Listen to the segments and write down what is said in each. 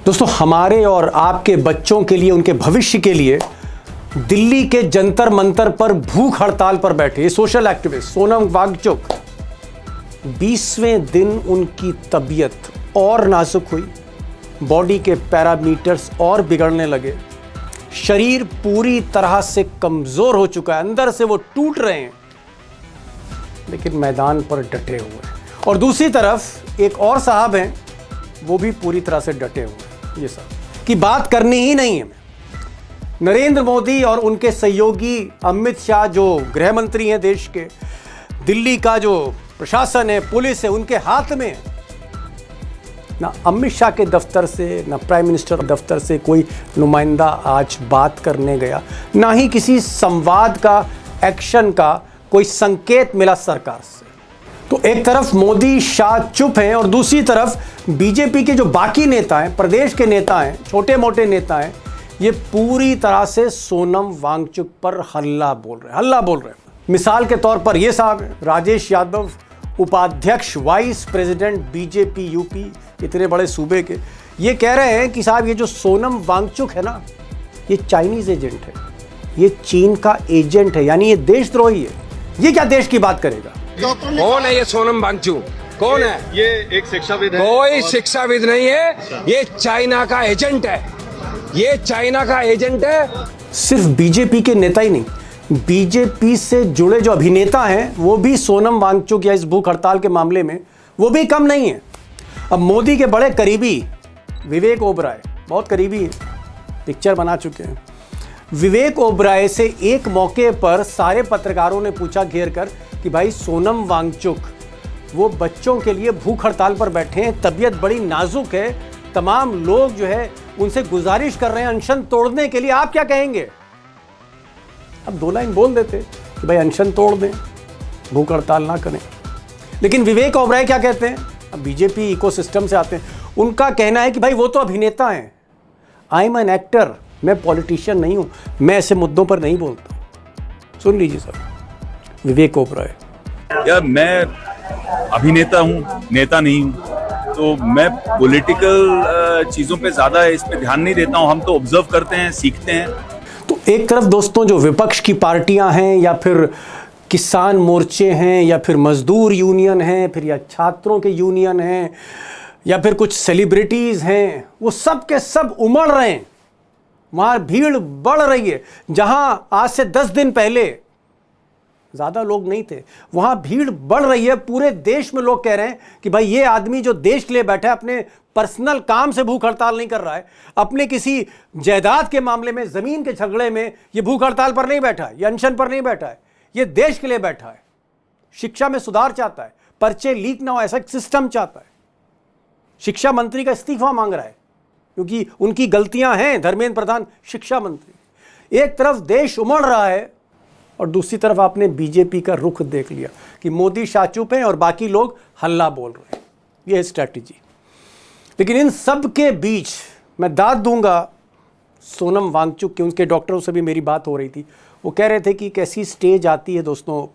दोस्तों, हमारे और आपके बच्चों के लिए, उनके भविष्य के लिए दिल्ली के जंतर मंतर पर भूख हड़ताल पर बैठे ये सोशल एक्टिविस्ट सोनम वांगचुक 20वें दिन उनकी तबीयत और नाजुक हुई, बॉडी के पैरामीटर्स और बिगड़ने लगे, शरीर पूरी तरह से कमजोर हो चुका है, अंदर से वो टूट रहे हैं, लेकिन मैदान पर डटे हुए हैं। और दूसरी तरफ एक और साहब हैं, वो भी पूरी तरह से डटे हुए हैं। ये साहब की बात करनी ही नहीं है। नरेंद्र मोदी और उनके सहयोगी अमित शाह, जो गृह मंत्री हैं देश के, दिल्ली का जो प्रशासन है, पुलिस है, उनके हाथ में है। ना अमित शाह के दफ्तर से, ना प्राइम मिनिस्टर दफ्तर से कोई नुमाइंदा आज बात करने गया, ना ही किसी संवाद का, एक्शन का कोई संकेत मिला सरकार से। तो एक तरफ मोदी शाह चुप हैं और दूसरी तरफ बीजेपी के जो बाकी नेता हैं, प्रदेश के नेता हैं, छोटे मोटे नेता हैं, ये पूरी तरह से सोनम वांगचुक पर हल्ला बोल रहे हैं। मिसाल के तौर पर ये साहब हैं, राजेश यादव, उपाध्यक्ष वाइस प्रेसिडेंट बीजेपी यूपी, इतने बड़े सूबे के, ये कह रहे हैं कि साहब ये जो सोनम वांगचुक है ना, ये चाइनीज एजेंट है, ये चीन का एजेंट है, यानी ये देशद्रोही है। ये क्या देश की बात करेगा? कौन है ये सोनम वांगचुक? कौन है ये? एक शिक्षाविद है। कोई शिक्षाविद नहीं है, ये चाइना का एजेंट है, ये चाइना का एजेंट है। सिर्फ बीजेपी के नेता ही नहीं, बीजेपी से जुड़े जो अभिनेता हैं वो भी सोनम वांगचुक या इस भूख हड़ताल के मामले में वो भी कम नहीं है। अब मोदी के बड़े करीबी विवेक ओबराय, बहुत करीबी है, पिक्चर बना चुके हैं। विवेक ओबराय से एक मौके पर सारे पत्रकारों ने पूछा घेर कर कि भाई सोनम वांगचुक वो बच्चों के लिए भूख हड़ताल पर बैठे हैं, तबीयत बड़ी नाजुक है, तमाम लोग जो है उनसे गुजारिश कर रहे हैं अनशन तोड़ने के लिए, आप क्या कहेंगे? अब 2 लाइन बोल देते कि भाई अनशन तोड़ दें, भूख हड़ताल ना करें। लेकिन विवेक ओबराय क्या कहते हैं? अब बीजेपी इकोसिस्टम से आते हैं, उनका कहना है कि भाई वो तो अभिनेता हैं, आई एम एन एक्टर, मैं पॉलिटिशियन नहीं हूं, मैं ऐसे मुद्दों पर नहीं बोलता। सुन लीजिए सर, विवेक ओबराय। यार मैं अभिनेता हूं, नेता नहीं हूं, तो मैं पॉलिटिकल चीजों पे ज्यादा इस पे ध्यान नहीं देता हूं। हम तो ऑब्जर्व करते हैं, सीखते हैं। तो एक तरफ दोस्तों जो विपक्ष की पार्टियां हैं, या फिर किसान मोर्चे हैं, या फिर मजदूर यूनियन हैं, फिर या छात्रों के यूनियन हैं, या फिर कुछ सेलिब्रिटीज हैं, वो सब के सब उमड़ रहे हैं, वहां भीड़ बढ़ रही है। जहां आज से 10 दिन पहले ज़्यादा लोग नहीं थे, वहाँ भीड़ बढ़ रही है। पूरे देश में लोग कह रहे हैं कि भाई ये आदमी जो देश के लिए बैठा है, अपने पर्सनल काम से भूख हड़ताल नहीं कर रहा है, अपने किसी जायदाद के मामले में, ज़मीन के झगड़े में ये भूख हड़ताल पर नहीं बैठा है, ये अनशन पर नहीं बैठा है, ये देश के लिए बैठा है, शिक्षा में सुधार चाहता है, पर्चे लीक ना हो ऐसा एक सिस्टम चाहता है, शिक्षा मंत्री का इस्तीफा मांग रहा है क्योंकि उनकी गलतियां हैं, धर्मेंद्र प्रधान शिक्षा मंत्री। एक तरफ देश उमड़ रहा है और दूसरी तरफ आपने बीजेपी का रुख देख लिया कि मोदी शाह चुप हैं और बाकी लोग हल्ला बोल रहे हैं। यह है स्ट्रैटेजी। लेकिन इन सब के बीच मैं दाद दूंगा सोनम वांगचुक के, उनके डॉक्टरों से भी मेरी बात हो रही थी, वो कह रहे थे कि कैसी स्टेज आती है दोस्तों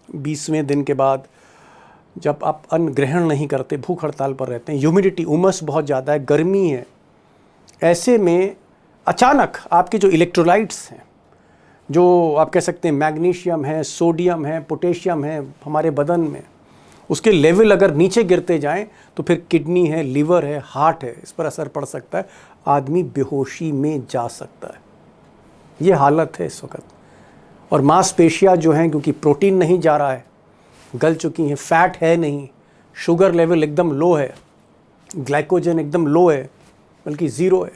20वें दिन के बाद, जब आप अन्न ग्रहण नहीं करते, भूख हड़ताल पर रहते हैं, ह्यूमिडिटी, उमस बहुत ज़्यादा है, गर्मी है, ऐसे में अचानक आपके जो इलेक्ट्रोलाइट्स हैं, जो आप कह सकते हैं मैग्नीशियम है, सोडियम है, पोटेशियम है हमारे बदन में, उसके लेवल अगर नीचे गिरते जाएं तो फिर किडनी है, लीवर है, हार्ट है, इस पर असर पड़ सकता है, आदमी बेहोशी में जा सकता है। ये हालत है इस वक्त। और मांसपेशियां जो हैं, क्योंकि प्रोटीन नहीं जा रहा है, गल चुकी हैं, फैट है नहीं, शुगर लेवल एकदम लो है, ग्लाइकोजन एकदम लो है, बल्कि ज़ीरो है।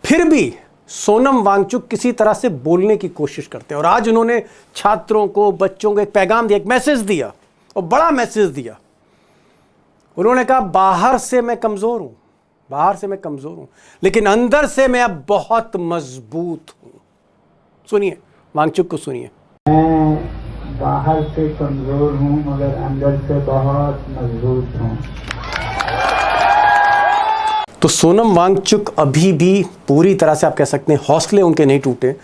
फिर भी सोनम वांगचुक किसी तरह से बोलने की कोशिश करते हैं। और आज उन्होंने छात्रों को, बच्चों को एक पैगाम दिया, एक मैसेज दिया, और बड़ा मैसेज दिया। उन्होंने कहा बाहर से मैं कमज़ोर हूं, बाहर से मैं कमज़ोर हूं, लेकिन अंदर से मैं अब बहुत मजबूत हूं। सुनिए, वांगचुक को सुनिए। मैं बाहर से कमज़ोर हूं मगर अंदर से बहुत मजबूत हूं। तो सोनम वांगचुक अभी भी पूरी तरह से आप कह सकते हैं हौसले उनके नहीं टूटे।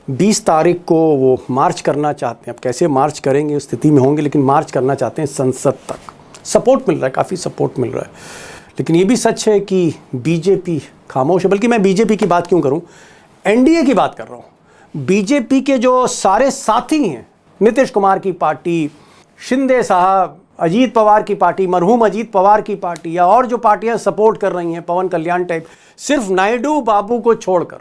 20 तारीख को वो मार्च करना चाहते हैं, अब कैसे मार्च करेंगे उस स्थिति में होंगे, लेकिन मार्च करना चाहते हैं संसद तक। सपोर्ट मिल रहा है, काफ़ी सपोर्ट मिल रहा है। लेकिन ये भी सच है कि बीजेपी खामोश है। बल्कि मैं बीजेपी की बात क्यों करूं, एनडीए की बात कर रहा हूं। बीजेपी के जो सारे साथी हैं, नीतीश कुमार की पार्टी, शिंदे साहब, अजीत पवार की पार्टी, मरहूम अजीत पवार की पार्टी, या और जो पार्टियां सपोर्ट कर रही हैं, पवन कल्याण टाइप, सिर्फ नायडू बाबू को छोड़कर,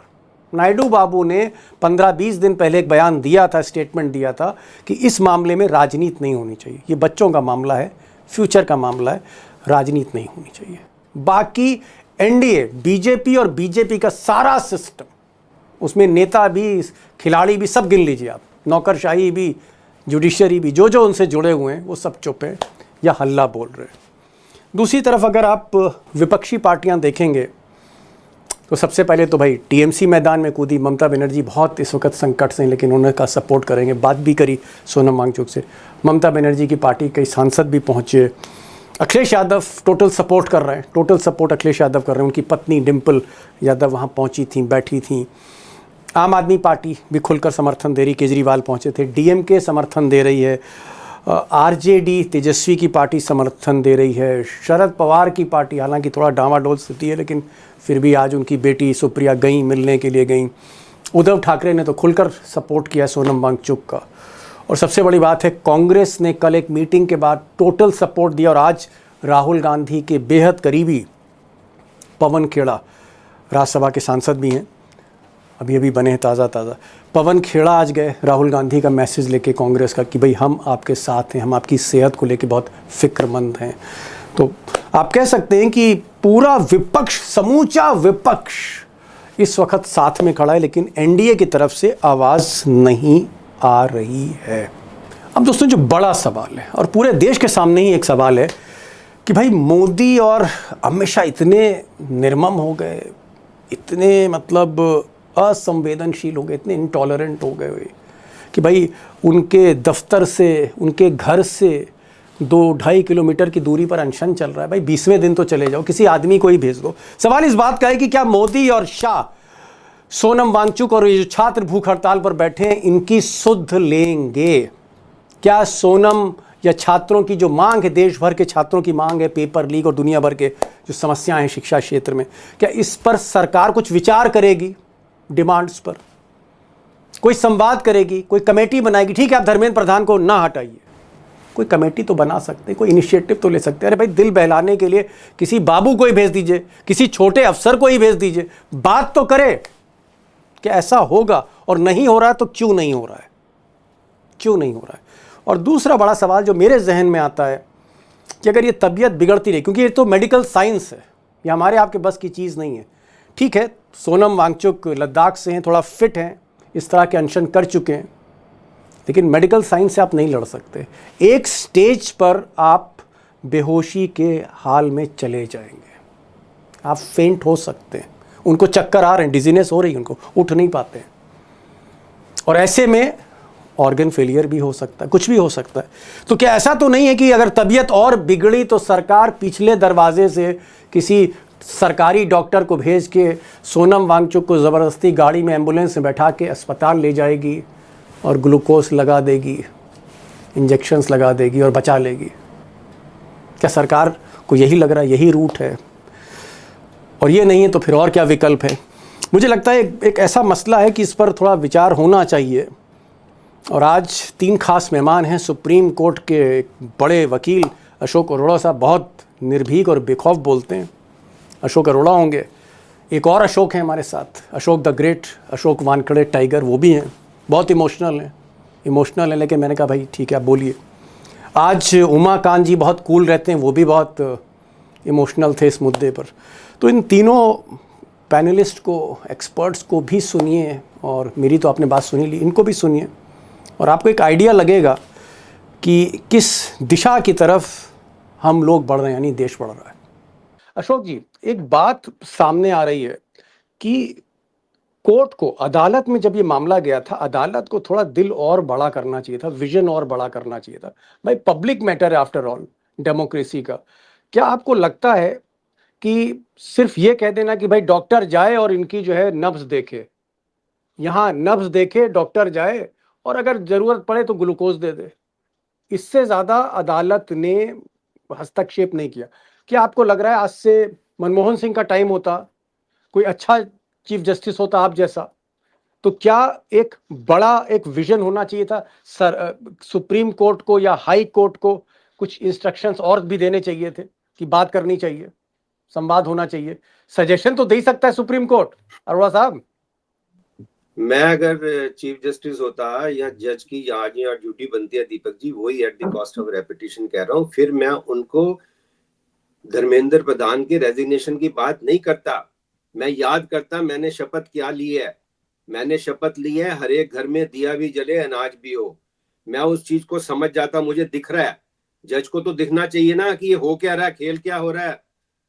नायडू बाबू ने 15-20 दिन पहले एक बयान दिया था, स्टेटमेंट दिया था कि इस मामले में राजनीति नहीं होनी चाहिए, ये बच्चों का मामला है, फ्यूचर का मामला है, राजनीति नहीं होनी चाहिए। बाकी एनडीए, बीजेपी और बीजेपी का सारा सिस्टम, उसमें नेता भी, खिलाड़ी भी, सब गिन लीजिए आप, नौकरशाही भी, जुडिशरी भी, जो जो उनसे जुड़े हुए हैं वो सब चुप हैं या हल्ला बोल रहे हैं। दूसरी तरफ अगर आप विपक्षी पार्टियां देखेंगे तो सबसे पहले तो भाई टीएमसी मैदान में कूदी, ममता बनर्जी बहुत इस वक्त संकट से हैं, लेकिन उन्होंने कहा सपोर्ट करेंगे, बात भी करी सोनम वांगचुक से। ममता बनर्जी की पार्टी कई सांसद भी पहुंचे, अखिलेश यादव टोटल सपोर्ट कर रहे हैं, टोटल सपोर्ट अखिलेश यादव कर रहे हैं, उनकी पत्नी डिम्पल यादव वहाँ पहुँची थी, बैठी थी। आम आदमी पार्टी भी खुलकर समर्थन दे रही, केजरीवाल पहुँचे थे, डीएमके समर्थन दे रही है, आरजेडी तेजस्वी की पार्टी समर्थन दे रही है, शरद पवार की पार्टी हालांकि थोड़ा डामाडोल स्थिति है, लेकिन फिर भी आज उनकी बेटी सुप्रिया गई, मिलने के लिए गई। उद्धव ठाकरे ने तो खुलकर सपोर्ट किया सोनम वांगचुक का। और सबसे बड़ी बात है, कांग्रेस ने कल एक मीटिंग के बाद टोटल सपोर्ट दिया, और आज राहुल गांधी के बेहद करीबी पवन खेड़ा, राज्यसभा के सांसद भी हैं, अभी बने हैं ताज़ा, पवन खेड़ा आज गए राहुल गांधी का मैसेज लेके कांग्रेस का कि भाई हम आपके साथ हैं, हम आपकी सेहत को लेके बहुत फिक्रमंद हैं। तो आप कह सकते हैं कि पूरा विपक्ष, समूचा विपक्ष इस वक्त साथ में खड़ा है, लेकिन एनडीए की तरफ से आवाज़ नहीं आ रही है। अब दोस्तों जो बड़ा सवाल है, और पूरे देश के सामने ही एक सवाल है कि भाई मोदी और अमित शाह इतने निर्मम हो गए, इतने मतलब असंवेदनशील हो गए, इतने इंटॉलरेंट हो गए कि भाई उनके दफ्तर से, उनके घर से 2-2.5 किलोमीटर की दूरी पर अनशन चल रहा है। भाई 20वें दिन तो चले जाओ, किसी आदमी को ही भेज दो। सवाल इस बात का है कि क्या मोदी और शाह, सोनम वांगचुक और ये जो छात्र भूख हड़ताल पर बैठे हैं, इनकी सुध लेंगे? क्या सोनम या छात्रों की जो मांग है, देश भर के छात्रों की मांग है, पेपर लीक और दुनिया भर के जो समस्याएं हैं शिक्षा क्षेत्र में, क्या इस पर सरकार कुछ विचार करेगी? डिमांड्स पर कोई संवाद करेगी, कोई कमेटी बनाएगी? ठीक है, आप धर्मेंद्र प्रधान को ना हटाइए, कोई कमेटी तो बना सकते, कोई इनिशिएटिव तो ले सकते हैं। अरे भाई दिल बहलाने के लिए किसी बाबू को ही भेज दीजिए, किसी छोटे अफसर को ही भेज दीजिए, बात तो करे कि ऐसा होगा, और नहीं हो रहा है तो क्यों नहीं हो रहा है, क्यों नहीं हो रहा है? और दूसरा बड़ा सवाल जो मेरे जहन में आता है कि अगर ये तबीयत बिगड़ती रही, क्योंकि ये तो मेडिकल साइंस है, ये हमारे आपके बस की चीज़ नहीं है। ठीक है, सोनम वांगचुक लद्दाख से हैं, थोड़ा फिट हैं, इस तरह के अनशन कर चुके हैं, लेकिन मेडिकल साइंस से आप नहीं लड़ सकते। एक स्टेज पर आप बेहोशी के हाल में चले जाएंगे, आप फेंट हो सकते हैं, उनको चक्कर आ रहे हैं, डिजीनेस हो रही है, उनको उठ नहीं पाते हैं, और ऐसे में ऑर्गन फेलियर भी हो सकता है, कुछ भी हो सकता है। तो क्या ऐसा तो नहीं है कि अगर तबीयत और बिगड़ी तो सरकार पिछले दरवाजे से किसी सरकारी डॉक्टर को भेज के सोनम वांगचुक को ज़बरदस्ती गाड़ी में, एम्बुलेंस में बैठा के अस्पताल ले जाएगी और ग्लूकोज लगा देगी, इंजेक्शन्स लगा देगी और बचा लेगी? क्या सरकार को यही लग रहा है, यही रूट है? और ये नहीं है तो फिर और क्या विकल्प है? मुझे लगता है एक ऐसा मसला है कि इस पर थोड़ा विचार होना चाहिए। और आज 3 खास मेहमान हैं। सुप्रीम कोर्ट के एक बड़े वकील अशोक अरोड़ा साहब, बहुत निर्भीक और बेखौफ बोलते हैं, अशोक अरोड़ा होंगे। एक और अशोक हैं हमारे साथ, Ashok the great, Ashok Wankhede tiger, वो भी हैं, बहुत इमोशनल हैं, लेकिन मैंने कहा भाई ठीक है आप बोलिए। आज उमाकांत जी बहुत कूल रहते हैं, वो भी बहुत इमोशनल थे इस मुद्दे पर। तो इन तीनों पैनलिस्ट को, एक्सपर्ट्स को भी सुनिए, और मेरी तो आपने बात सुनी ली, इनको भी सुनिए, और आपको एक आइडिया लगेगा कि किस दिशा की तरफ हम लोग बढ़ रहे हैं, यानी देश बढ़ रहा है। अशोक जी, एक बात सामने आ रही है कि कोर्ट को, अदालत में जब ये मामला गया था, अदालत को थोड़ा दिल और बड़ा करना चाहिए था, विजन और बड़ा करना चाहिए था। भाई पब्लिक मैटर है आफ्टर ऑल डेमोक्रेसी का। क्या आपको लगता है कि सिर्फ ये कह देना कि भाई डॉक्टर जाए और इनकी जो है नब्ज देखे, यहाँ नब्ज देखे, डॉक्टर जाए और अगर ज़रूरत पड़े तो ग्लूकोज दे दे, इससे ज़्यादा अदालत ने हस्तक्षेप नहीं किया? क्या आपको लग रहा है आज से मनमोहन सिंह का टाइम होता, कोई अच्छा चीफ जस्टिस होता आप जैसा, तो क्या एक बड़ा एक विजन होना चाहिए था सुप्रीम कोर्ट को या हाई कोर्ट को कुछ इंस्ट्रक्शंस और भी देने चाहिए थे कि बात करनी चाहिए, संवाद होना चाहिए, सजेशन तो दे ही सकता है सुप्रीम कोर्ट। अरोड़ा साहब, मैं अगर चीफ जस्टिस होता या जज की आज या ड्यूटी बनती है दीपक जी, वही at the cost of repetition कह रहा हूँ, फिर मैं उनको धर्मेंद्र प्रधान के रेजिग्नेशन की बात नहीं करता। मैं याद करता मैंने शपथ क्या ली है। मैंने शपथ ली है हर एक घर में दिया भी जले अनाज भी हो। मैं उस चीज को समझ जाता, मुझे दिख रहा है। जज को तो दिखना चाहिए ना कि ये हो क्या रहा है, खेल क्या हो रहा है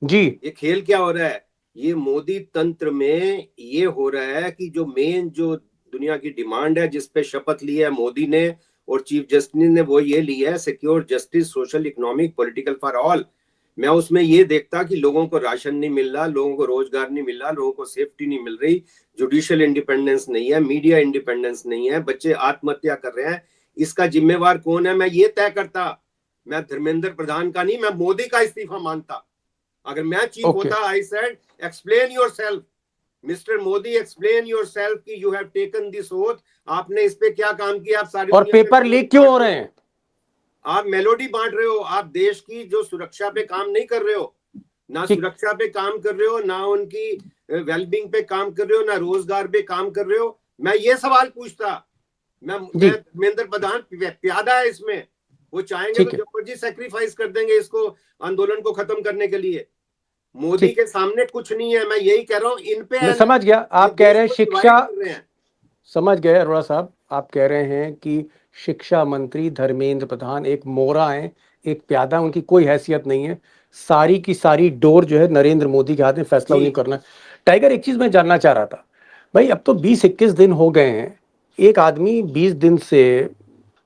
जी, ये खेल क्या हो रहा है। ये मोदी तंत्र में ये हो रहा है कि जो मेन जो दुनिया की डिमांड है जिस पे शपथ ली है मोदी ने और चीफ जस्टिस ने, वो ये ली है secure justice social economic political for all. मैं उसमें ये देखता कि लोगों को राशन नहीं मिल रहा, लोगों को रोजगार नहीं मिल रहा, लोगों को सेफ्टी नहीं मिल रही, जुडिशियल इंडिपेंडेंस नहीं है, मीडिया इंडिपेंडेंस नहीं है, बच्चे आत्महत्या कर रहे हैं। इसका जिम्मेवार कौन है, मैं ये तय करता। मैं धर्मेंद्र प्रधान का नहीं, मैं मोदी का इस्तीफा मांगता। अगर मैं चीफ होता, I said explain yourself mister Modi, explain yourself कि you have taken this oath, आपने इस पे क्या काम किया। आप सारी और पेपर लीक क्यों हो रहे हैं? आप मेलोडी बांट रहे हो, आप देश की जो सुरक्षा पे काम नहीं कर रहे हो, ना सुरक्षा पे काम कर रहे हो, ना उनकी वेलबींग पे काम कर रहे हो, ना रोजगार पे काम कर रहे हो। मैं ये सवाल पूछता। मैं धर्मेंद्र प्रधान प्यादा है इसमें, वो चाहेंगे तो जबरदस्ती सैक्रिफाइस कर देंगे इसको आंदोलन को खत्म करने के लिए। मोदी के सामने कुछ नहीं है, मैं यही कह रहा हूँ। इन पे मैं समझ गया, आप कह रहे हैं शिक्षा, समझ गए अरोड़ा साहब, आप कह रहे हैं कि शिक्षा मंत्री धर्मेंद्र प्रधान एक मोरा है, एक प्यादा, उनकी कोई हैसियत नहीं है, सारी की सारी डोर जो है नरेंद्र मोदी के हाथ में, फैसला उन्हें करना। टाइगर, एक चीज मैं जानना चाह रहा था भाई, अब तो 20-21 दिन हो गए हैं, एक आदमी 20 दिन से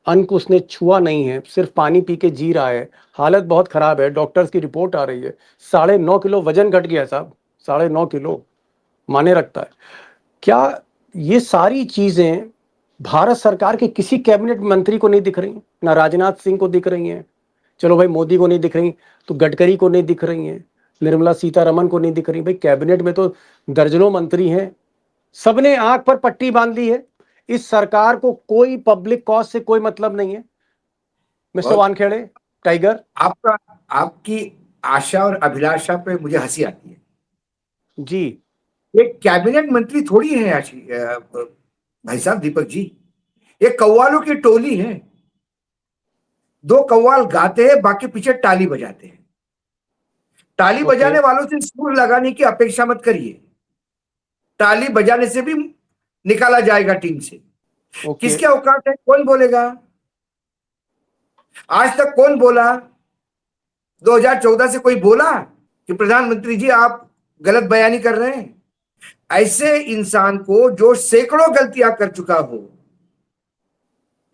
अन्न को उसने छुआ नहीं है, सिर्फ पानी पी के जी रहा है, हालत बहुत खराब है, डॉक्टर्स की रिपोर्ट आ रही है 9.5 किलो वजन घट गया साहब, 9.5 किलो माने रखता है। क्या ये सारी चीजें भारत सरकार के किसी कैबिनेट मंत्री को नहीं दिख रही, ना राजनाथ सिंह को दिख रही हैं, चलो भाई मोदी को नहीं दिख रही तो गडकरी को नहीं दिख रही हैं, निर्मला सीतारमन को नहीं दिख रही, भाई कैबिनेट में तो दर्जनों मंत्री हैं, सबने आंख पर पट्टी बांध ली है, इस सरकार को कोई पब्लिक कॉज से कोई मतलब नहीं है। मिस्टर वानखेड़े, टाइगर, आपकी आशा और अभिलाषा पे मुझे हंसी आती है जी। ये कैबिनेट मंत्री थोड़ी है भाई साहब दीपक जी, ये कव्वालों की टोली है। 2 कव्वाल गाते हैं, बाकी पीछे ताली बजाते हैं। ताली बजाने वालों से सुर लगाने की अपेक्षा मत करिए, ताली बजाने से भी निकाला जाएगा टीम से। किसके औकात है, कौन बोलेगा? आज तक कौन बोला? 2014 से कोई बोला कि प्रधानमंत्री जी आप गलत बयानी कर रहे हैं? ऐसे इंसान को जो सैकड़ों गलतियां कर चुका हो,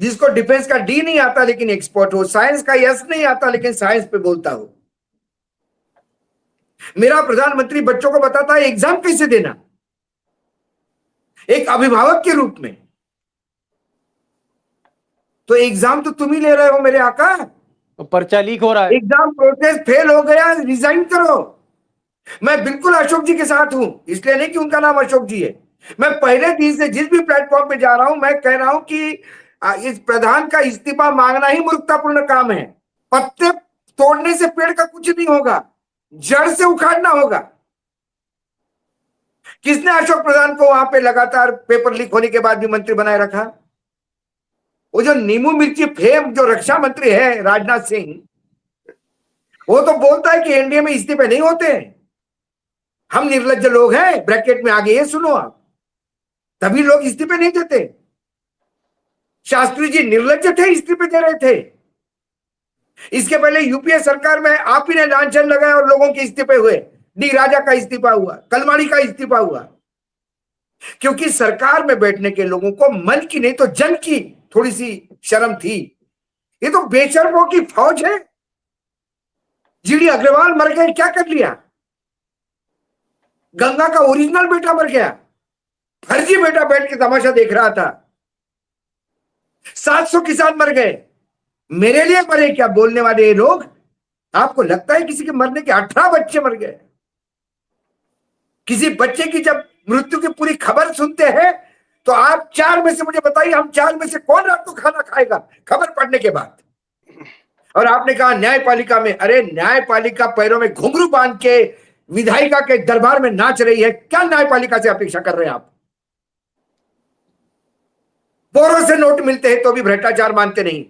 जिसको डिफेंस का डी नहीं आता लेकिन एक्सपर्ट हो, साइंस का यस नहीं आता लेकिन साइंस पे बोलता हो। मेरा प्रधानमंत्री बच्चों को बताता है एग्जाम कैसे देना, एक अभिभावक के रूप में। तो एग्जाम तो तुम ही ले रहे हो मेरे आका, पर्चा लीक हो रहा है, एग्जाम प्रोसेस फेल हो गया, रिजाइन करो। मैं बिल्कुल अशोक जी के साथ हूं, इसलिए नहीं कि उनका नाम अशोक जी है। मैं पहले दिन से जिस भी प्लेटफॉर्म पे जा रहा हूं, मैं कह रहा हूं कि इस प्रधान का इस्तीफा मांगना ही मूर्खतापूर्ण काम है। पत्ते तोड़ने से पेड़ का कुछ नहीं होगा, जड़ से उखाड़ना होगा। किसने अशोक प्रधान को वहां पे लगातार पेपर लीक होने के बाद भी मंत्री बनाए रखा? वो जो नींबू मिर्ची फेम जो रक्षा मंत्री है राजनाथ सिंह, वो तो बोलता है कि एनडीए में इस्तीफे नहीं होते, हम निर्लज्ज लोग हैं, ब्रैकेट में आगे ये सुनो आप, तभी लोग इस्तीफे नहीं देते। शास्त्री जी निर्लज्ज थे, इस्तीफे दे रहे थे। इसके पहले यूपीए सरकार में आप ही ने लांछन लगाया और लोगों के इस्तीफे हुए। डी राजा का इस्तीफा हुआ, कलमाड़ी का इस्तीफा हुआ, क्योंकि सरकार में बैठने के लोगों को मन की नहीं तो जन की थोड़ी सी शर्म थी। ये तो बेशर्मों की फौज है। जीडी अग्रवाल मर गए, क्या कर लिया? गंगा का ओरिजिनल बेटा मर गया, फर्जी बेटा बैठ के तमाशा देख रहा था। 700 किसान मर गए, मेरे लिए मरे क्या बोलने वाले ये लोग? आपको लगता है किसी के मरने के 18 बच्चे मर गए? किसी बच्चे की जब मृत्यु की पूरी खबर सुनते हैं तो आप 4 में से मुझे बताइए, हम 4 में से कौन रात को खाना खाएगा खबर पढ़ने के बाद? और आपने कहा न्यायपालिका में, अरे न्यायपालिका पैरों में घुंघरू बांध के विधायिका के दरबार में नाच रही है, क्या न्यायपालिका से अपेक्षा कर रहे हैं आप? बोरों से नोट मिलते हैं तो भी भ्रष्टाचार मानते नहीं।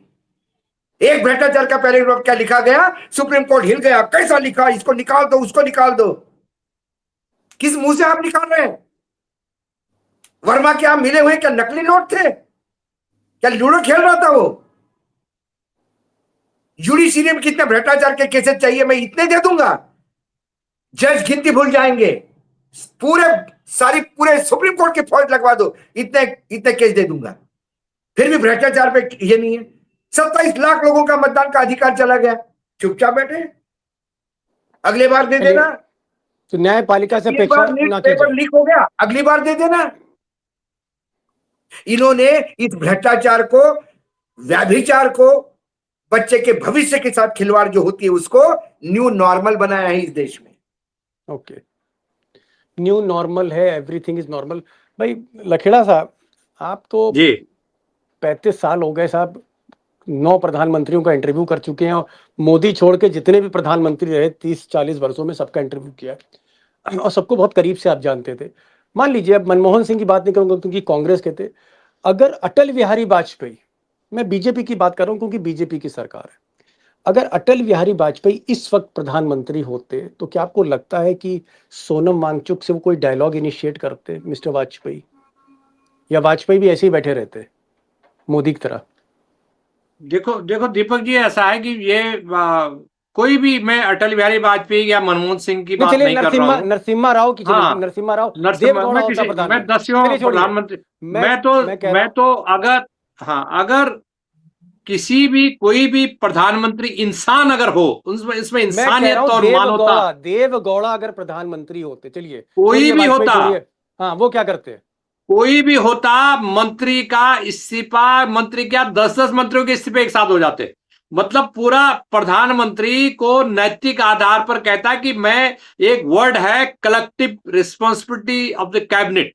एक भ्रष्टाचार का पैराग्राफ क्या लिखा गया, सुप्रीम कोर्ट हिल गया, कैसा लिखा, इसको निकाल दो, उसको निकाल दो। किस मुंह से आप निकाल रहे हैं? वर्मा के आप मिले हुए क्या नकली नोट थे? क्या लूडो खेल रहा था वो? जुडिशरी में कितने भ्रष्टाचार के केसेस चाहिए, मैं इतने दे दूंगा, जज गिनती भूल जाएंगे। पूरे सुप्रीम कोर्ट के फौज लगवा दो, इतने इतने केस दे दूंगा। फिर भी भ्रष्टाचार पे ये नहीं है। 27 लाख लोगों का मतदान का अधिकार चला गया, चुपचाप बैठे, अगली बार दे देना। तो न्यायपालिका से अपेक्षा ना कीजिए। पेपर लीक हो गया, अगली बार दे देना। इन्होंने इस भ्रष्टाचार को, व्यभिचार को, बच्चे के भविष्य के साथ खिलवाड़ जो होती है उसको न्यू नॉर्मल बनाया है इस देश में। ओके, न्यू नॉर्मल है, एवरीथिंग इज नॉर्मल। भाई लखेड़ा साहब, आप तो जी 35 साल हो गए साहब, 9 प्रधानमंत्रियों का इंटरव्यू कर चुके हैं, और मोदी छोड़ के जितने भी प्रधानमंत्री रहे 30-40 वर्षों में सबका इंटरव्यू किया है, और सबको बहुत करीब से आप जानते थे। मान लीजिए, अब मनमोहन सिंह की बात नहीं करूंगा क्योंकि कांग्रेस के थे, अगर अटल बिहारी वाजपेयी, मैं बीजेपी की बात कर रहा हूं क्योंकि बीजेपी की सरकार है, अगर अटल बिहारी वाजपेयी इस वक्त प्रधानमंत्री होते तो क्या आपको लगता है कि सोनम वांगचुक से वो कोई डायलॉग इनिशिएट करते, मिस्टर वाजपेयी, या वाजपेयी भी ऐसे ही बैठे रहते मोदी की तरह? देखो देखो दीपक जी, ऐसा है कि ये कोई भी, मैं अटल बिहारी वाजपेयी या मनमोहन सिंह की बात नहीं कर रहा हूँ। नरसिम्हा राव की, हाँ, नरसिम्हा राव, मैं 10वें प्रधानमंत्री, मैं तो अगर किसी भी, कोई भी प्रधानमंत्री इंसान अगर हो, इसमें इंसानियत और मानवता, देवगौड़ा अगर प्रधानमंत्री होते, चलिए कोई भी होता, हाँ, वो क्या करते? कोई भी होता, मंत्री का इस्तीफा, मंत्री क्या 10-10 मंत्रियों के इस्तीफे एक साथ हो जाते। मतलब पूरा प्रधानमंत्री को नैतिक आधार पर कहता है कि मैं, एक वर्ड है collective responsibility of the cabinet,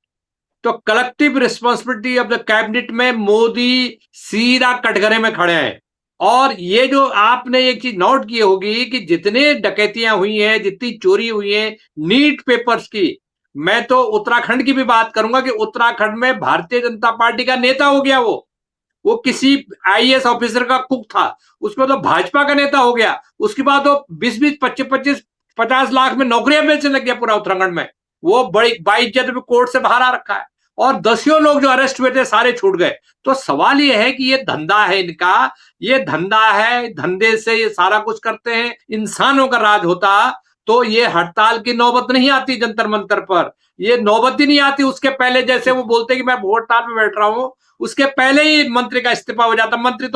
तो collective responsibility of the cabinet में मोदी सीधा कटघरे में खड़े हैं। और ये जो आपने एक चीज नोट की होगी कि जितने डकैतियां हुई हैं, जितनी चोरी हुई है नीट पेपर्स की, मैं तो उत्तराखंड की भी बात करूंगा कि उत्तराखंड में भारतीय जनता पार्टी का नेता हो गया, वो किसी आईएएस ऑफिसर का कुक था, उसमें तो भाजपा का नेता हो गया। उसके बाद वो 20-20, 25-25, 50 लाख में नौकरियां बेचने लग गया पूरा उत्तराखंड में। वो बड़ी बाइज्जत में कोर्ट से बाहर आ रखा है, और 10 लोग जो अरेस्ट हुए थे सारे छूट गए। तो सवाल ये है कि ये धंधा है इनका, ये धंधा है, धंधे से ये सारा कुछ करते हैं। इंसानों का राज होता तो ये हड़ताल की नौबत नहीं आती, जंतर मंतर पर ये नौबत ही नहीं आती। उसके पहले जैसे वो बोलते कि मैं हड़ताल में बैठ रहा हूं, उसके पहले ही मंत्री का इस्तीफा हो जाता। मंत्री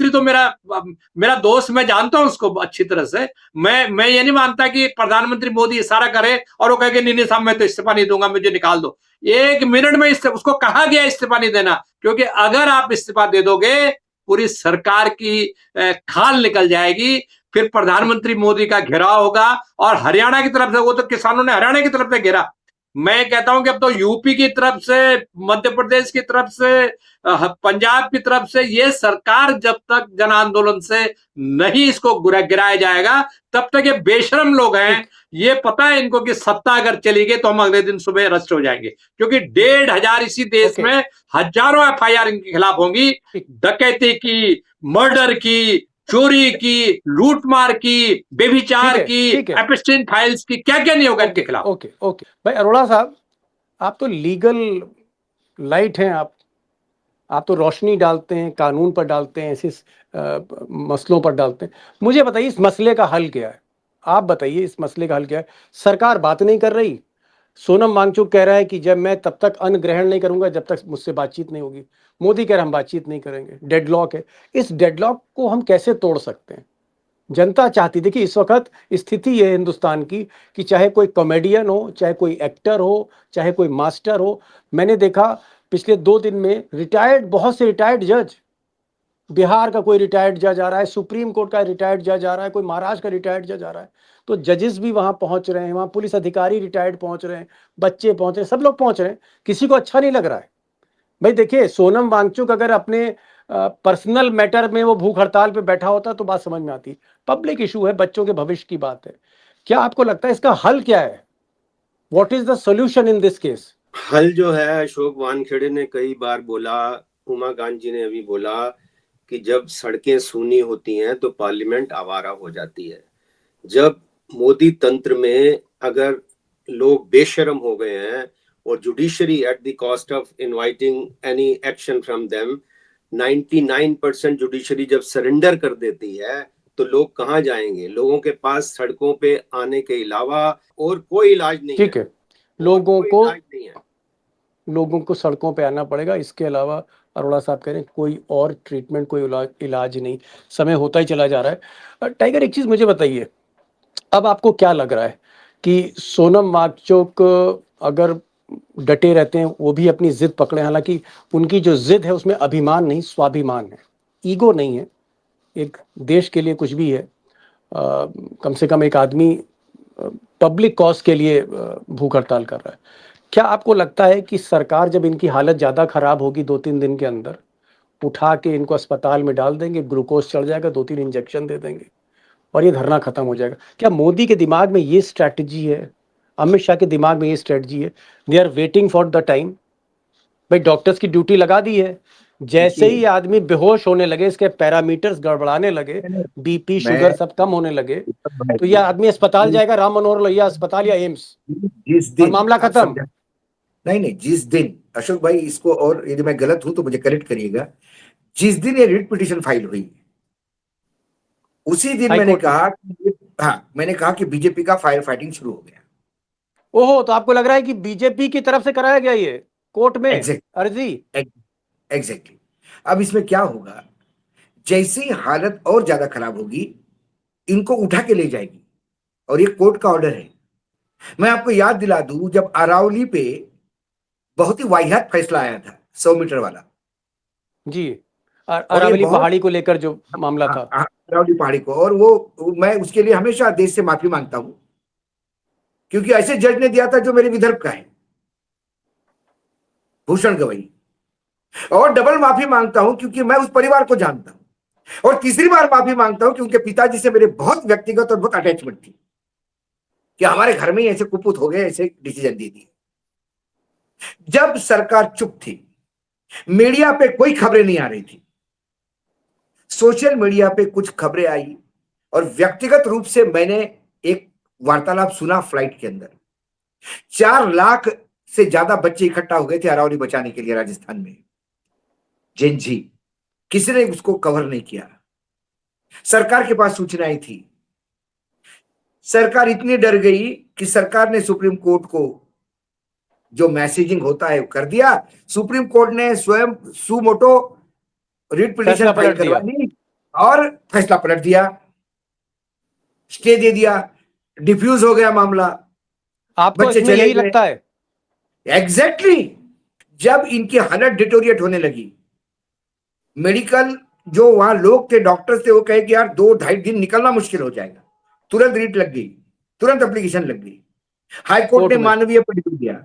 तो मेरा दोस्त, मैं जानता हूं उसको अच्छी तरह से। मैं ये नहीं मानता कि प्रधानमंत्री मोदी इशारा करे और वो कहे नहीं साहब मैं तो इस्तीफा नहीं दूंगा, मुझे निकाल दो। 1 मिनट में उसको कहा गया इस्तीफा नहीं देना, क्योंकि अगर आप इस्तीफा दे दोगे पूरी सरकार की खाल निकल जाएगी। फिर प्रधानमंत्री मोदी का घेराव होगा, और हरियाणा की तरफ से, वो तो किसानों ने हरियाणा की तरफ से घेरा। मैं कहता हूं कि अब तो यूपी की तरफ से, मध्य प्रदेश की तरफ से, पंजाब की तरफ से, ये सरकार जब तक जन आंदोलन से नहीं इसको गिराया जाएगा तब तक ये बेशरम लोग हैं। ये पता है इनको कि सत्ता अगर चली गई तो हम अगले दिन सुबह अरेस्ट हो जाएंगे, क्योंकि 1,500 इसी देश में हजारों एफआईआर इनके खिलाफ होंगी, डकैती की, मर्डर की, चोरी की, लूटमार की, बेविचार की, एपिस्टीन फाइल्स की, क्या क्या नहीं होगा इनके खिलाफ। ओके भाई अरोड़ा साहब, आप तो लीगल लाइट हैं, आप तो रोशनी डालते हैं, कानून पर डालते हैं, ऐसे मसलों पर डालते हैं। मुझे बताइए इस मसले का हल क्या है? आप बताइए इस मसले का हल क्या है? सरकार बात नहीं कर रही, सोनम वांगचुक कह रहा है कि जब मैं तब तक अन्न ग्रहण नहीं करूंगा जब तक मुझसे बातचीत नहीं होगी, मोदी कह रहा हम बातचीत नहीं करेंगे, डेडलॉक है। इस डेडलॉक को हम कैसे तोड़ सकते हैं? जनता चाहती, देखिए इस वक्त स्थिति ये है हिंदुस्तान की कि चाहे कोई कॉमेडियन हो, चाहे कोई एक्टर हो, चाहे कोई मास्टर हो, मैंने देखा पिछले 2 दिन में बहुत से रिटायर्ड जज बिहार का कोई रिटायर्ड जज आ रहा है, सुप्रीम कोर्ट का रिटायर्ड जज आ रहा है, कोई महाराष्ट्र का रिटायर्ड जज आ रहा है, तो जजेस भी वहां पहुंच रहे हैं, वहां पुलिस अधिकारी रिटायर्ड पहुंच रहे हैं, बच्चे पहुंच रहे हैं, सब लोग पहुंच रहे हैं, किसी को अच्छा नहीं लग रहा है। भाई देखिए, सोनम वांगचुक अगर अपने पर्सनल मैटर में वो भूख हड़ताल पे बैठा होता तो बात समझ में आती। पब्लिक इशू है, बच्चों के भविष्य की बात है। क्या आपको लगता है इसका हल क्या है? What is the solution in this case? हल जो है, अशोक वानखेड़े ने कई बार बोला, उमा गांधी ने अभी बोला कि जब सड़कें सूनी होती हैं तो पार्लियामेंट आवारा हो जाती है। जब मोदी तंत्र में अगर लोग बेशरम हो गए हैं और judiciary at the cost of inviting any action from them, 99% judiciary जब सरेंडर कर देती है तो लोग कहाँ जाएंगे? लोगों के पास सड़कों पे आने के अलावा और कोई इलाज नहीं ठीक है, लोगों को सड़कों पे आना पड़ेगा, इसके अलावा अरोड़ा साहब कह रहे हैं कोई और ट्रीटमेंट, कोई इलाज नहीं। समय होता ही चला जा रहा है। टाइगर, एक चीज मुझे बताइए, अब आपको क्या लग रहा है कि सोनम वांगचुक अगर डटे रहते हैं, वो भी अपनी जिद पकड़े, हालांकि उनकी जो जिद है उसमें अभिमान नहीं, स्वाभिमान है, ईगो नहीं है, एक देश के लिए कुछ भी है। कम से कम एक आदमी पब्लिक कॉज के लिए भूख हड़ताल कर रहा है। क्या आपको लगता है कि सरकार जब इनकी हालत ज़्यादा खराब होगी 2-3 दिन के अंदर, उठा के इनको अस्पताल में डाल देंगे, ग्लूकोज चढ़ जाएगा, 2-3 इंजेक्शन दे देंगे और ये धरना खत्म हो जाएगा? क्या मोदी के दिमाग में ये स्ट्रैटेजी है, अमित शाह के दिमाग में ये स्ट्रैटेजी है? They are waiting for the time. भाई डॉक्टर्स की ड्यूटी लगा दी है, जैसे ही आदमी बेहोश होने लगे, इसके पैरामीटर्स गड़बड़ाने लगे, बीपी शुगर सब कम होने लगे, तो यह आदमी अस्पताल जाएगा, राम मनोहर लोहिया अस्पताल या एम्स, जिस और दिन मामला आप खत्म। समझा, नहीं, जिस दिन, अशोक भाई इसको, और यदि मैं गलत हूं तो मुझे करेक्ट करिएगा, जिस दिन ये रिट पिटीशन फाइल हुई उसी दिन मैंने कहा कि, हाँ, मैंने कहा कि बीजेपी का फायर फाइटिंग शुरू हो गया। ओहो, तो आपको लग रहा है कि बीजेपी की तरफ से कराया गया ये कोर्ट में अर्जी? एग्जैक्टली। अब इसमें क्या होगा, जैसी हालत और ज्यादा खराब होगी, इनको उठा के ले जाएगी, और ये कोर्ट का ऑर्डर है। मैं आपको याद दिला दूं, जब अरावली पे बहुत ही वाहियात फैसला आया था 100 मीटर वाला जी, अरावली पहाड़ी को लेकर जो मामला था, अरावली पहाड़ी को, और वो मैं उसके लिए हमेशा देश से माफी मांगता हूं, क्योंकि ऐसे जज ने दिया था जो मेरे विदर्भ का है, भूषण गवई। और डबल माफी मांगता हूं क्योंकि मैं उस परिवार को जानता हूं, और तीसरी बार माफी मांगता हूं कि उनके पिताजी से मेरे बहुत व्यक्तिगत और बहुत अटैचमेंट थी, कि हमारे घर में ही ऐसे कुपुत हो गए, ऐसे डिसीजन दे दिए। जब सरकार चुप थी, मीडिया पे कोई खबरें नहीं आ रही थी, सोशल मीडिया पे कुछ खबरें आई, और व्यक्तिगत रूप से मैंने एक वार्तालाप सुना फ्लाइट के अंदर। 4 लाख से ज्यादा बच्चे इकट्ठा हो गए थे अरावली बचाने के लिए राजस्थान में, जेन जी, किसी ने उसको कवर नहीं किया। सरकार के पास सूचनाएं थी, सरकार इतनी डर गई कि सरकार ने सुप्रीम कोर्ट को जो मैसेजिंग होता है कर दिया। सुप्रीम कोर्ट ने स्वयं सुमोटो रिट पिटीशन फाइल करवा दी और फैसला पलट दिया, स्टे दे दिया, डिफ्यूज हो गया मामला। आपको इसमें यही लगता है? एग्जैक्टली। जब इनकी हालत डिटोरिएट होने लगी, मेडिकल जो वहां लोग थे, डॉक्टर्स थे, वो कहे कि यार 2-2.5 दिन निकलना मुश्किल हो जाएगा, तुरंत रिट लग गई, तुरंत एप्लीकेशन लग गई। हाई कोर्ट ने मानवीय पर दिया,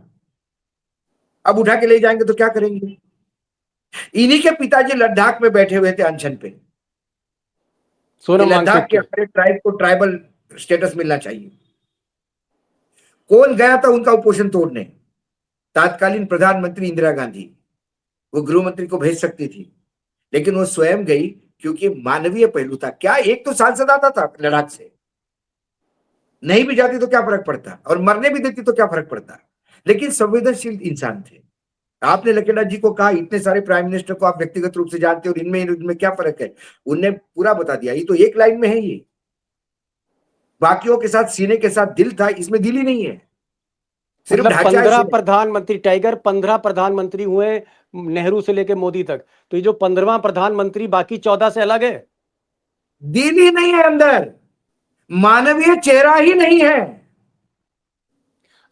अब उठा के ले जाएंगे तो क्या करेंगे? इन्हीं के पिताजी लद्दाख में बैठे हुए थे अनशन पे, लद्दाख के अपने ट्राइब को ट्राइबल स्टेटस मिलना चाहिए। कौन गया था उनका उपोषण तोड़ने? तात्कालीन प्रधानमंत्री इंदिरा गांधी। वो गृह मंत्री को भेज सकती थी, लेकिन वो स्वयं गई, क्योंकि मानवीय पहलू था। क्या एक तो सांसद आता था लद्दाख से, नहीं भी जाती तो क्या फर्क पड़ता, और मरने भी देती तो क्या फर्क पड़ता, लेकिन संवेदनशील इंसान थे। आपने लकेड़ा जी को कहा, इतने सारे प्राइम मिनिस्टर को आप व्यक्तिगत रूप से जानते हो, और इनमें क्या फर्क है? उनने पूरा बता दिया। ये तो एक लाइन में है, ये बाकियों के साथ सीने के साथ दिल था, इसमें दिल ही नहीं है, सिर्फ मतलब ढांचा। 15 प्रधानमंत्री, टाइगर 15 प्रधानमंत्री हुए नेहरू से लेकर मोदी तक, तो ये जो 15वां प्रधानमंत्री बाकी 14 से अलग है। दिल ही नहीं है अंदर, मानवीय चेहरा ही नहीं है।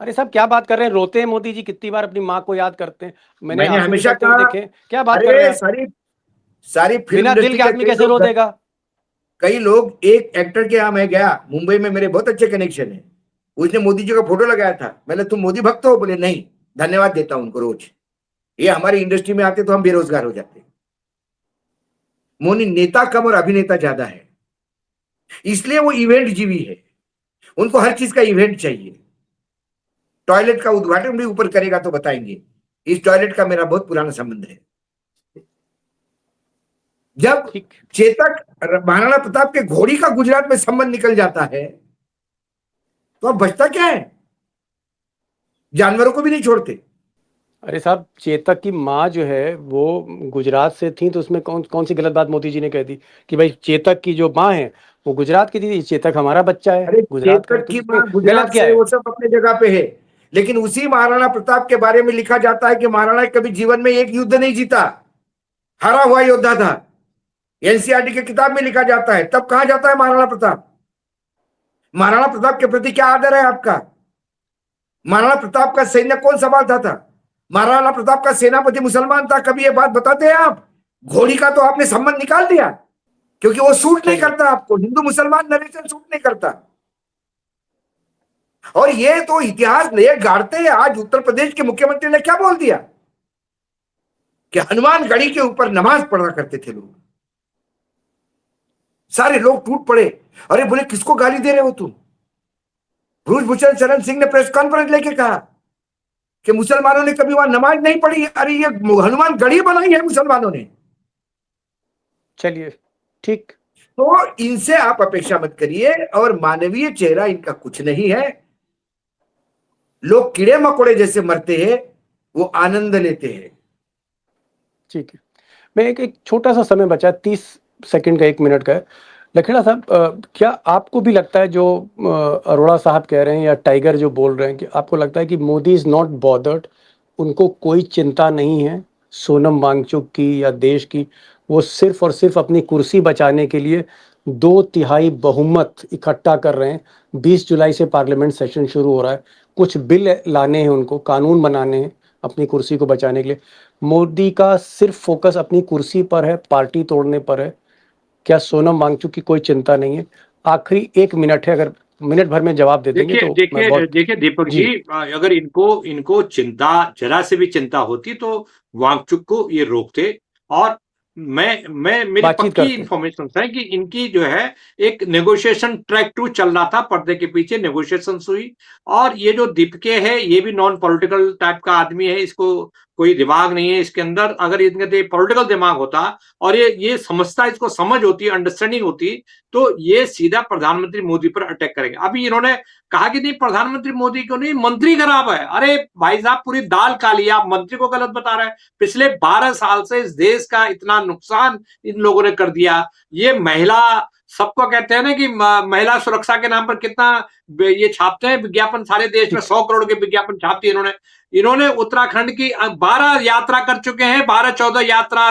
अरे साहब क्या बात कर रहे हैं? रोते हैं मोदी जी, कितनी बार अपनी माँ को याद करते हैं। मैंने हमेशा कहा, देखे, क्या बात कर रहे हैं? सारी फिल्म बिना दिल इंडस्ट्री के के आदमी कई कैसे रो लोग देगा? कई लोग एक एक्टर के यहाँ मैं गया मुंबई में, मेरे बहुत अच्छे कनेक्शन है, उसने मोदी जी का फोटो लगाया था। मैंने तुम मोदी भक्त हो? बोले नहीं, धन्यवाद देता हूं उनको रोज, ये हमारी इंडस्ट्री में आते तो हम बेरोजगार हो जाते। मोदी नेता कम और अभिनेता ज्यादा है, इसलिए वो इवेंट जीवी है, उनको हर चीज का इवेंट चाहिए। टॉयलेट का उद्घाटन भी ऊपर करेगा तो बताएंगे, इस टॉयलेट का मेरा बहुत पुराना संबंध है। जब ठीक। चेतक महाराणा प्रताप के घोड़ी का गुजरात में संबंध निकल जाता है तो अब बचता क्या है? जानवरों को भी नहीं छोड़ते। अरे साहब, चेतक की माँ जो है वो गुजरात से थी, तो उसमें कौन कौन सी गलत बात मोदी जी ने कह दी कि भाई चेतक की जो माँ है वो गुजरात की थी, चेतक हमारा बच्चा है, अरे गुजरात का है, चेतक तो की इसमें माँ गलत गुजरात क्या से, है? वो सब अपने जगह पे है, लेकिन उसी महाराणा प्रताप के बारे में लिखा जाता है कि महाराणा कभी जीवन में एक युद्ध नहीं जीता, हारा हुआ योद्धा था। एनसीईआरटी की किताब में लिखा जाता है। तब कहा जाता है महाराणा प्रताप? महाराणा प्रताप के प्रति क्या आदर है आपका? महाराणा प्रताप का सैन्य कौन संभालता था? महाराणा प्रताप का सेनापति मुसलमान था, कभी ये बात बताते हैं आप? घोड़ी का तो आपने संबंध निकाल दिया क्योंकि वो सूट नहीं करता आपको, हिंदू मुसलमान नरेशन सूट नहीं करता। और ये तो इतिहास नए गाड़ते हैं। आज उत्तर प्रदेश के मुख्यमंत्री ने क्या बोल दिया कि हनुमान गढ़ी के ऊपर नमाज पढ़ा करते थे लोग, सारे लोग टूट पड़े। अरे बोले किसको गाली दे रहे हो तुम? ब्रजभूषण शरण सिंह ने प्रेस कॉन्फ्रेंस लेके कहा कि मुसलमानों ने कभी वहां नमाज नहीं पढ़ी। अरे ये हनुमान गढ़ी बनाई है मुसलमानों ने। चलिए ठीक। तो इनसे आप अपेक्षा मत करिए, और मानवीय चेहरा इनका कुछ नहीं है। लोग कीड़े मकोड़े जैसे मरते हैं, वो आनंद लेते हैं। ठीक है, मैं एक छोटा सा समय बचा, 30 सेकंड का, 1 मिनट का है। लखेड़ा साहब, क्या आपको भी लगता है जो अरोड़ा साहब कह रहे हैं या टाइगर जो बोल रहे हैं, कि आपको लगता है कि मोदी इज नॉट बॉदर्ड, उनको कोई चिंता नहीं है सोनम वांगचुक की या देश की, वो सिर्फ और सिर्फ अपनी कुर्सी बचाने के लिए 2/3 बहुमत इकट्ठा कर रहे हैं? 20 जुलाई से पार्लियामेंट सेशन शुरू हो रहा है, कुछ बिल लाने हैं उनको, कानून बनाने हैं अपनी कुर्सी को बचाने के लिए। मोदी का सिर्फ फोकस अपनी कुर्सी पर है, पार्टी तोड़ने पर है। क्या सोनम वांगचुक की कोई चिंता नहीं है? आखिरी 1 मिनट है, अगर मिनट भर में जवाब दे देंगे देखिए तो मैं देखिए बहुत। देखिए दीपक जी, अगर इनको इनको चिंता, जरा से भी चिंता होती तो वांगचुक को ये रोकते। और मैं मेरी बातचीत पक्की करते। इंफॉर्मेशन है कि इनकी जो है एक नेगोशिएशन ट्रैक 2 चल रहा था, पर्दे के पीछे नेगोशिएशन हुई। और ये जो दीपके है ये भी नॉन पॉलिटिकल टाइप का आदमी है, इसको कोई दिमाग नहीं है इसके अंदर। अगर इनके पॉलिटिकल दिमाग होता और ये समझता, इसको समझ होती, अंडरस्टैंडिंग होती, तो ये सीधा प्रधानमंत्री मोदी पर अटैक करेंगे। अभी इन्होंने कहा कि नहीं प्रधानमंत्री मोदी को नहीं, मंत्री खराब है। अरे भाई साहब, पूरी दाल काली, आप मंत्री को गलत बता रहे हैं। पिछले 12 साल से इस देश का इतना नुकसान इन लोगों ने कर दिया। ये महिला, सबको कहते हैं ना कि महिला सुरक्षा के नाम पर कितना ये छापते हैं विज्ञापन, सारे देश में 100 करोड़ के विज्ञापन छापती है इन्होंने उत्तराखंड की 12 यात्रा कर चुके हैं, 12-14 यात्रा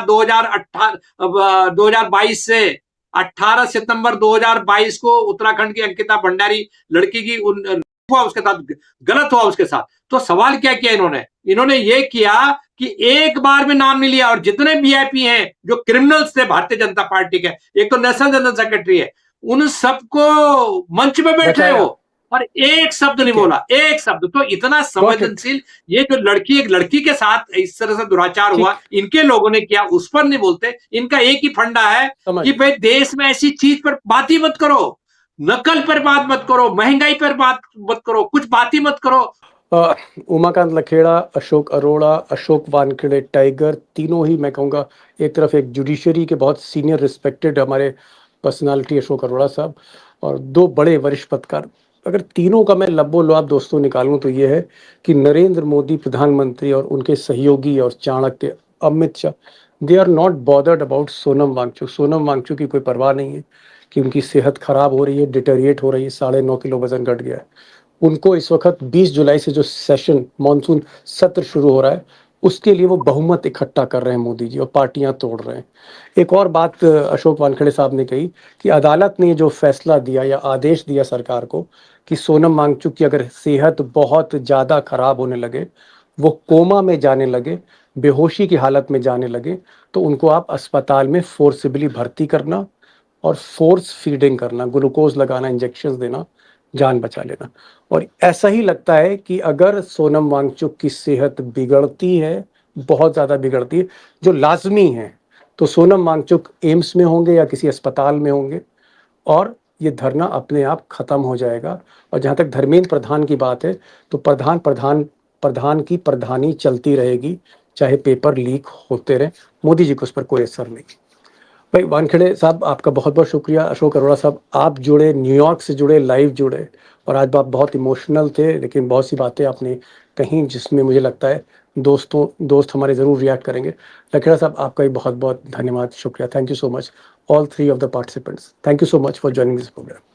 2022 से 18 सितंबर 2022 को उत्तराखंड की अंकिता भंडारी लड़की की हुआ उसके साथ, गलत हुआ उसके साथ। तो सवाल क्या किया इन्होंने ये किया कि एक बार में नाम नहीं लिया, और जितने वीआईपी हैं जो क्रिमिनल्स थे भारतीय जनता पार्टी के, एक तो नेशनल जनरल सेक्रेटरी है, उन सबको मंच में बैठे वो, और एक शब्द नहीं बोला, एक शब्द। तो इतना संवेदनशील, ये जो एक लड़की के साथ इस तरह से दुराचार हुआ, इनके लोगों ने किया, उस पर नहीं बोलते। इनका एक ही फंडा है कि भाई देश में ऐसी चीज पर बात ही मत करो, नकल पर बात मत करो, महंगाई पर बात मत करो, कुछ बात ही मत करो। उमाकांत लखेड़ा, अशोक अरोड़ा, अशोक वानखेड़े, टाइगर, तीनों ही मैं कहूँगा, एक तरफ एक जुडिशरी के बहुत सीनियर रिस्पेक्टेड हमारे पर्सनालिटी अशोक अरोड़ा साहब, और 2 बड़े वरिष्ठ पत्रकार। अगर तीनों का मैं लब्बो लुआब दोस्तों निकालूं तो ये है कि नरेंद्र मोदी प्रधानमंत्री और उनके सहयोगी और Chanakya Amit Shah, they are not bothered about Sonam Wangchuk. Sonam Wangchuk की कोई परवाह नहीं है कि उनकी सेहत खराब हो रही है, डिटेरिएट हो रही है, 9.5 किलो वजन घट गया है। उनको इस वक्त 20 जुलाई से जो सेशन, मानसून सत्र शुरू हो रहा है, उसके लिए वो बहुमत इकट्ठा कर रहे हैं मोदी जी, और पार्टियां तोड़ रहे हैं। एक और बात अशोक वानखेड़े साहब ने कही कि अदालत ने जो फैसला दिया या आदेश दिया सरकार को कि सोनम वांगचुक की अगर सेहत बहुत ज़्यादा खराब होने लगे वो कोमा में जाने लगे, बेहोशी की हालत में जाने लगे, तो उनको आप अस्पताल में फोर्सिबली भर्ती करना और फोर्स फीडिंग करना, ग्लूकोज लगाना, इंजेक्शन देना, जान बचा लेना। और ऐसा ही लगता है कि अगर सोनम वांगचुक की सेहत बिगड़ती है, बहुत ज़्यादा बिगड़ती है, जो लाजमी है, तो सोनम वांगचुक एम्स में होंगे या किसी अस्पताल में होंगे और ये धरना अपने आप खत्म हो जाएगा। और जहाँ तक धर्मेंद्र प्रधान की बात है, तो प्रधान की प्रधानी चलती रहेगी, चाहे पेपर लीक होते रहे, मोदी जी को उस पर कोई असर नहीं। भाई वानखेड़े साहब, आपका बहुत बहुत शुक्रिया। अशोक अरोड़ा साहब, आप जुड़े, न्यूयॉर्क से जुड़े, लाइव जुड़े, और आज आप बहुत इमोशनल थे, लेकिन बहुत सी बातें आपने कहीं जिसमें मुझे लगता है दोस्त हमारे ज़रूर रिएक्ट करेंगे। लखेड़ा साहब, आपका भी बहुत बहुत धन्यवाद, शुक्रिया। Thank you so much, all three of the participants. Thank you so much for joining this programme.